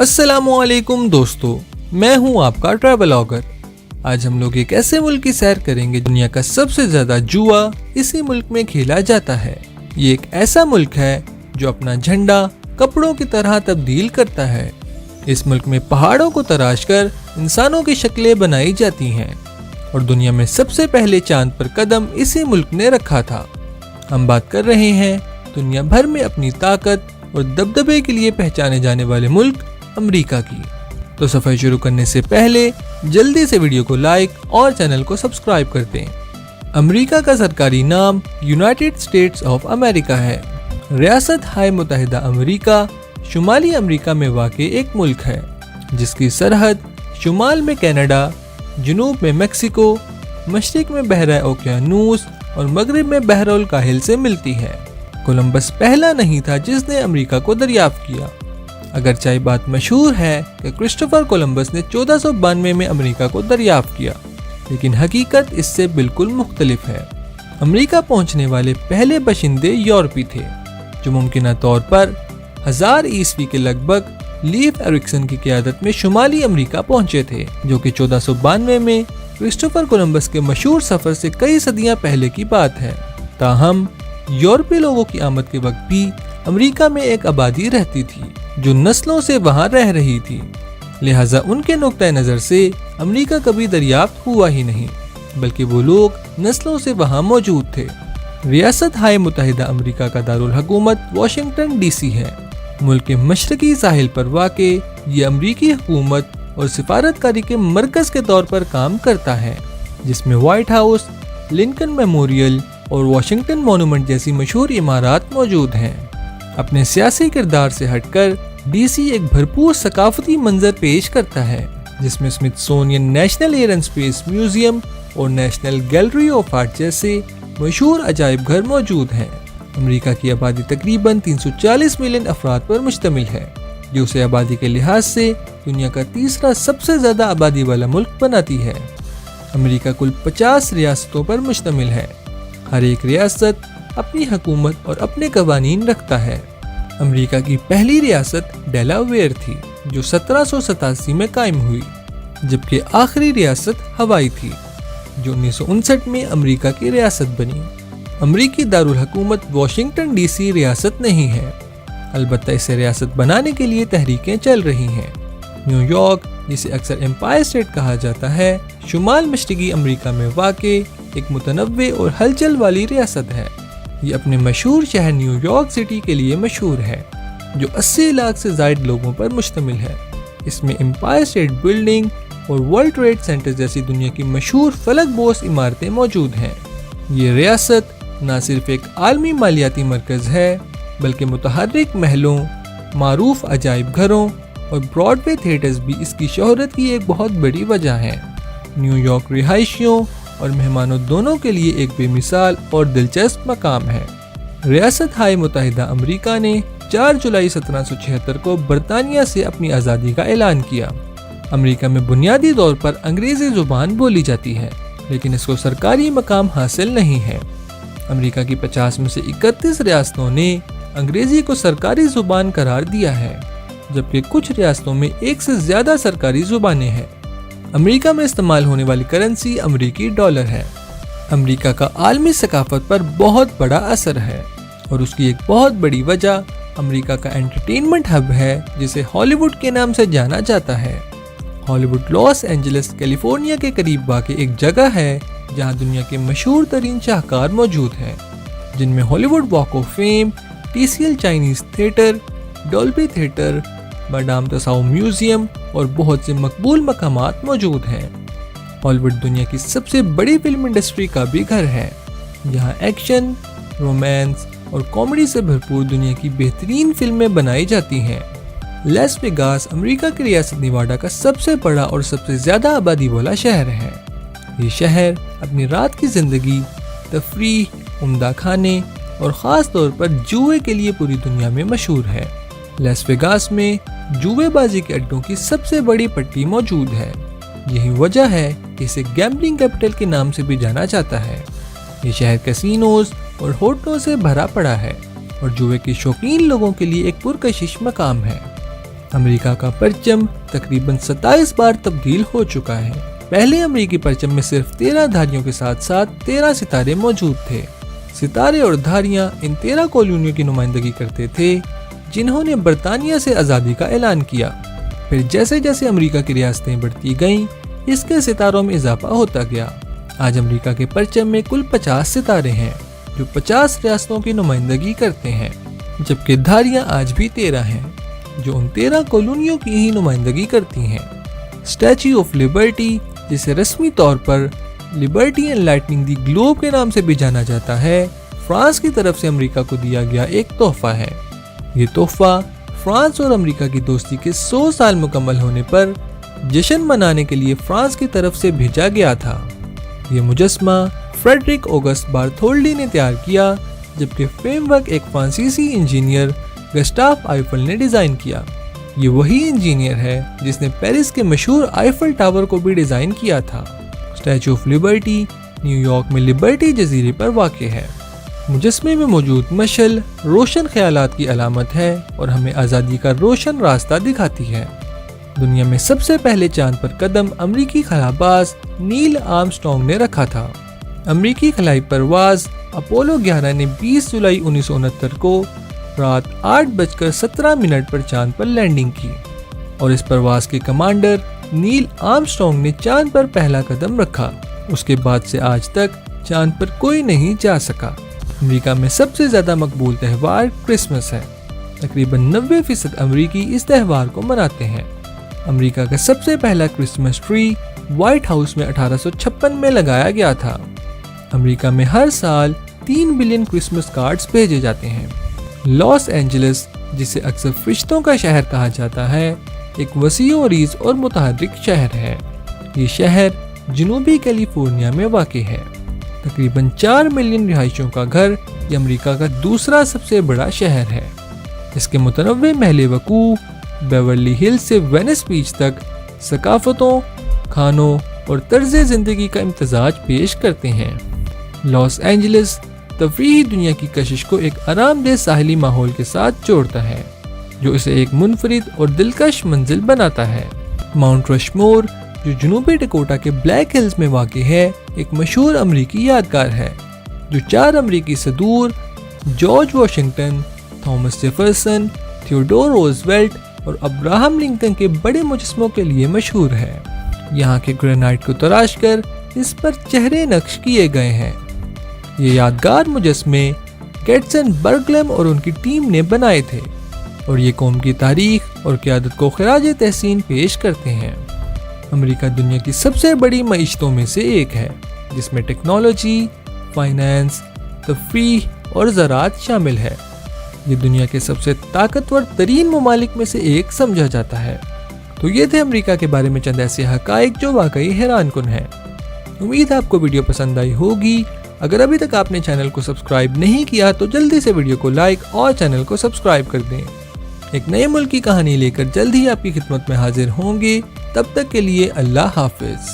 अस्सलामुअलैकुम दोस्तों, मैं हूं आपका ट्रैवलॉगर। आज हम लोग एक ऐसे मुल्क की सैर करेंगे दुनिया का सबसे ज्यादा जुआ इसी मुल्क में खेला जाता है। ये एक ऐसा मुल्क है जो अपना झंडा कपड़ों की तरह तब्दील करता है। इस मुल्क में पहाड़ों को तराश कर इंसानों की शक्लें बनाई जाती हैं और दुनिया में सबसे पहले चांद पर कदम इसी मुल्क ने रखा था। हम बात कर रहे हैं दुनिया भर में अपनी ताकत और दबदबे के लिए पहचाने जाने वाले मुल्क अमेरिका की। तो सफर शुरू करने से पहले जल्दी से वीडियो को लाइक और चैनल को सब्सक्राइब कर दें। अमेरिका का सरकारी नाम यूनाइटेड स्टेट्स ऑफ अमेरिका है। रियासत हाय मुत्तहिदा अमेरिका शुमाली अमेरिका में वाक़ एक मुल्क है जिसकी सरहद शुमाल में कनाडा, जुनूब में मेक्सिको, मशरिक में बहरा ओकियानूस और मगरिब में बहरुल काहिल से मिलती है। कोलंबस पहला नहीं था जिसने अमेरिका को दरियाफ्त किया। अगरचे बात मशहूर है कि क्रिस्टोफर कोलंबस ने 1492 में अमेरिका को दरियाफ्त किया, लेकिन हकीकत इससे बिल्कुल मुख्तलिफ है। अमेरिका पहुंचने वाले पहले बाशिंदे यूरोपी थे जो मुमकिन तौर पर 1000 ईस्वी के लगभग लीफ एरिक्सन की क़यादत में शुमाली अमेरिका पहुंचे थे, जो कि 1492 में क्रिस्टोफर कोलंबस के मशहूर सफर से कई सदियां पहले की बात है। ताहम यूरोपीय लोगों की आमद के वक्त भी अमेरिका में एक आबादी रहती थी जो नस्लों से वहां रह रही थी, लिहाजा उनके नुक्ता नज़र से अमेरिका कभी दरियाफ्त हुआ ही नहीं, बल्कि वो लोग नस्लों से वहां मौजूद थे। रियासत हाय मुत्तहिदा अमेरिका का दारुल हुकूमत वाशिंगटन डीसी है। मुल्क के मशरकी साहिल पर वाक़े ये अमेरिकी हुकूमत और सिफारतकारी के मरकज़ के तौर पर काम करता है, जिसमें व्हाइट हाउस, लिंकन मेमोरियल और वाशिंगटन मॉन्यूमेंट जैसी मशहूर इमारत मौजूद हैं। अपने सियासी किरदार से हटकर डीसी एक भरपूर सकाफती मंजर पेश करता है, जिसमें Smithsonian national air and space museum और नेशनल गैलरी ऑफ आर्ट जैसे मशहूर अजायब घर मौजूद हैं। अमेरिका की आबादी तकरीबन 340 मिलियन अफराद पर मुश्तमिल है, जो उसे आबादी के लिहाज से दुनिया का तीसरा सबसे ज़्यादा आबादी वाला मुल्क बनाती है। अमेरिका कुल 50 रियासतों पर मुश्तमिल है। हर एक रियासत अपनी हुकूमत और अपने कवानीन रखता है। अमेरिका की पहली रियासत डेलावेयर थी जो 1787 में कायम हुई, जबकि आखिरी रियासत हवाई थी जो 1959 में अमेरिका की रियासत बनी। अमेरिकी दारुल हुकूमत वाशिंगटन डीसी रियासत नहीं है, अलबत्ता इसे रियासत बनाने के लिए तहरीकें चल रही हैं। न्यूयॉर्क, जिसे अक्सर एम्पायर स्टेट कहा जाता है, शुमाल मशरकी अमेरिका में वाक़े एक मुतनव्वे और हलचल वाली रियासत है। ये अपने मशहूर शहर न्यूयॉर्क सिटी के लिए मशहूर है, जो 80 लाख से ज़ायद लोगों पर मुश्तमिल है। इसमें एम्पायर स्टेट बिल्डिंग और वर्ल्ड ट्रेड सेंटर जैसी दुनिया की मशहूर फलक बोस इमारतें मौजूद हैं। ये रियासत न सिर्फ एक आलमी मालियाती मरकज़ है, बल्कि मुतहर्रिक महलों, मारूफ अजायब घरों और ब्रॉडवे थिएटर्स भी इसकी शोहरत की एक बहुत बड़ी वजह है। न्यूयॉर्क रिहायशियों और मेहमानों दोनों के लिए एक बेमिसाल और दिलचस्प मकाम है। रियासत हाय मुत्तहिदा अमेरिका ने 4 जुलाई 1776 को बरतानिया से अपनी आज़ादी का ऐलान किया। अमेरिका में बुनियादी तौर पर अंग्रेज़ी ज़ुबान बोली जाती है, लेकिन इसको सरकारी मकाम हासिल नहीं है। अमेरिका की 50 में से 31 रियासतों ने अंग्रेज़ी को सरकारी ज़ुबान करार दिया है, जबकि कुछ रियासतों में एक से ज़्यादा सरकारी ज़ुबानें हैं। अमेरिका में इस्तेमाल होने वाली करेंसी अमेरिकी डॉलर है। अमेरिका का आलमी सकाफत पर बहुत बड़ा असर है और उसकी एक बहुत बड़ी वजह अमेरिका का एंटरटेनमेंट हब है, जिसे हॉलीवुड के नाम से जाना जाता है। हॉलीवुड लॉस एंजलिस कैलिफोर्निया के करीब वाक़ एक जगह है जहां दुनिया के मशहूर तरीन शाहकार मौजूद हैं, जिनमें Hollywood walk of fame, TCL Chinese theatre, Dolby theatre, Madame Tussauds museum और बहुत से मकबूल मकामात मौजूद हैं। हॉलीवुड दुनिया की सबसे बड़ी फिल्म इंडस्ट्री का भी घर है, जहां एक्शन, रोमांस और कॉमेडी से भरपूर दुनिया की बेहतरीन फिल्में बनाई जाती हैं। लास वेगास अमेरिका की रियासत निवाडा का सबसे बड़ा और सबसे ज़्यादा आबादी वाला शहर है। ये शहर अपनी रात की ज़िंदगी, तफरीह, उम्दा खाने और ख़ास तौर पर जुए के लिए पूरी दुनिया में मशहूर है। लास वेगास में जुएबाजी के अड्डों की सबसे बड़ी पट्टी मौजूद है। यही वजह है कि इसे गैम्बलिंग कैपिटल के नाम से भी जाना जाता है। ये शहर कैसीनोज और होटलों से भरा पड़ा है और जुए के शौकीन लोगों के लिए एक पुरकशिश मकाम है। امریکہ کا پرچم تقریباً 27 بار تبدیل ہو چکا ہے۔ پہلے امریکی پرچم میں صرف 13 دھاریوں کے ساتھ ساتھ 13 ستارے موجود تھے۔ ستارے اور دھاریاں ان 13 کالونیوں کی نمائندگی کرتے تھے جنہوں نے برطانیہ سے آزادی کا اعلان کیا۔ پھر جیسے جیسے امریکہ کی ریاستیں بڑھتی گئیں، اس کے ستاروں میں اضافہ ہوتا گیا۔ آج امریکہ کے پرچم میں کل 50 ستارے ہیں جو 50 ریاستوں کی نمائندگی کرتے ہیں، جبکہ دھاریاں آج بھی 13 ہیں جو ان 13 کالونیوں کی ہی نمائندگی کرتی ہیں۔ اسٹیچو آف لبرٹی، جسے رسمی طور پر Liberty and lightning the globe کے نام سے بھی جانا جاتا ہے، فرانس کی طرف سے امریکہ کو دیا گیا ایک تحفہ ہے۔ یہ تحفہ فرانس اور امریکہ کی دوستی کے 100 سال مکمل ہونے پر جشن منانے کے لیے فرانس کی طرف سے بھیجا گیا تھا۔ یہ مجسمہ فریڈرک اوگسٹ بارتھولڈی نے تیار کیا، جبکہ فریم ورک ایک فرانسیسی انجینئر گسٹاف آئیفل نے ڈیزائن کیا۔ یہ وہی انجینئر ہے جس نے پیرس کے مشہور آئیفل ٹاور کو بھی ڈیزائن کیا تھا۔ Statue of Liberty New York میں لبرٹی جزیرے پر واقع ہے۔ مجسمے میں موجود مشعل روشن خیالات کی علامت ہے اور ہمیں آزادی کا روشن راستہ دکھاتی ہے۔ دنیا میں سب سے پہلے چاند پر قدم امریکی خلا باز نیل آرمسٹرانگ نے رکھا تھا۔ امریکی خلائی پرواز اپولو 11 نے 20 جولائی 1969 کو رات 8:17 پر چاند پر لینڈنگ کی، اور اس پرواز کے کمانڈر نیل آرمسٹرانگ نے چاند پر پہلا قدم رکھا۔ اس کے بعد سے آج تک چاند پر کوئی نہیں جا سکا۔ امریکہ میں سب سے زیادہ مقبول تہوار کرسمس ہے۔ تقریباً 90% امریکی اس تہوار کو مناتے ہیں۔ امریکہ کا سب سے پہلا کرسمس ٹری وائٹ ہاؤس میں 1856 میں لگایا گیا تھا۔ امریکہ میں ہر سال 3 بلین کرسمس کارڈز بھیجے جاتے ہیں۔ لاس اینجلس، جسے اکثر فرشتوں کا شہر کہا جاتا ہے، ایک وسیع و عریض اور متحرک شہر ہے۔ یہ شہر جنوبی کیلیفورنیا میں واقع ہے۔ تقریباً 4 ملین رہائشیوں کا گھر، یہ امریکہ کا دوسرا سب سے بڑا شہر ہے۔ اس کے متنوع محل وقوع بیورلی ہلز سے وینس بیچ تک ثقافتوں، کھانوں اور طرز زندگی کا امتزاج پیش کرتے ہیں۔ لاس اینجلس تفریحی دنیا کی کشش کو ایک آرام دہ ساحلی ماحول کے ساتھ جوڑتا ہے، جو اسے ایک منفرد اور دلکش منزل بناتا ہے۔ ماؤنٹ رشمور، جو جنوبی ڈکوٹا کے بلیک ہلز میں واقع ہے، ایک مشہور امریکی یادگار ہے جو 4 امریکی صدور George Washington, Thomas Jefferson, Theodore Roosevelt اور ابراہم لنکن کے بڑے مجسموں کے لیے مشہور ہے۔ یہاں کے گرینائٹ کو تراش کر اس پر چہرے نقش کیے گئے ہیں۔ یہ یادگار مجسمے گیٹسن برگلم اور ان کی ٹیم نے بنائے تھے، اور یہ قوم کی تاریخ اور قیادت کو خراج تحسین پیش کرتے ہیں۔ امریکہ دنیا کی سب سے بڑی معیشتوں میں سے ایک ہے، جس میں ٹیکنالوجی، فائنانس، تفریح اور زراعت شامل ہے۔ یہ دنیا کے سب سے طاقتور ترین ممالک میں سے ایک سمجھا جاتا ہے۔ تو یہ تھے امریکہ کے بارے میں چند ایسے حقائق جو واقعی حیران کن ہیں۔ امید ہے آپ کو ویڈیو پسند آئی ہوگی۔ اگر ابھی تک آپ نے چینل کو سبسکرائب نہیں کیا تو جلدی سے ویڈیو کو لائک اور چینل کو سبسکرائب کر دیں۔ ایک نئے ملک کی کہانی لے کر جلد ہی آپ کی خدمت میں حاضر ہوں گے۔ تب تک کے لیے اللہ حافظ۔